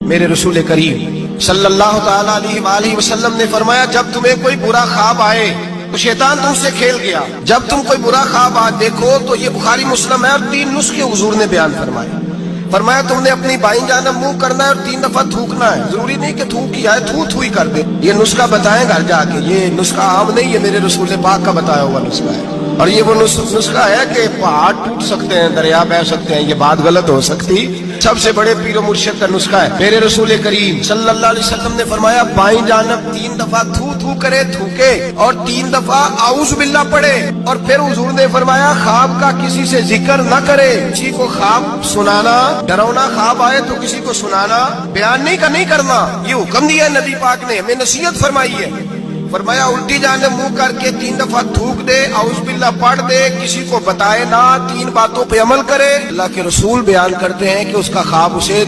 मेरे रसूल करीम सल्लल्लाहु ताला अलैहि वसल्लम ने फरमाया, जब तुम्हें कोई बुरा ख्वाब आए तो शैतान तुमसे खेल गया। जब तुम कोई बुरा ख्वाब आज देखो तो ये बुखारी मुस्लिम है और 3 नुस्खे हुजूर ने बयान फरमाए। फरमाया तुमने अपनी बाईं जानब मुंह करना है और 3 दफा थूकना है। जरूरी नहीं कि थूक किया है, थू थू ही कर दे। ये नुस्खा बताएं घर जाके, ये नुस्खा आम नहीं, ये मेरे रसूल पाक का बताया हुआ नुस्खा है। और ये वो नुस्खा है कि पहाड़ टूट सकते हैं, दरिया बह सकते हैं, ये बात गलत हो सकती। सबसे बड़े पीरो मुर्शिद का नुस्खा है। मेरे रसूल करीम सल्लल्लाहु अलैहि वसल्लम ने फरमाया, बाईं जानब 3 दफा थू थू करे, थूके, और 3 दफा आऊज़ बिल्लाह पढ़े। और फिर हुजूर ने फरमाया, ख्वाब का किसी से जिक्र न करे। किसी को ख्वाब सुनाना, डरावना ख्वाब आए तो किसी को सुनाना, बयान नहीं करना, ये हुक्म दिया है नबी पाक ने, हमें नसीहत फरमाई है। फरमाया उल्टी जानब मुंह करके 3 दफा थूक दे, औज़ बिल्लाह पढ़ दे, किसी को बताए ना, 3 बातों पे अमल करे। अल्लाह के रसूल बयान करते हैं कि उसका ख्वाब उसे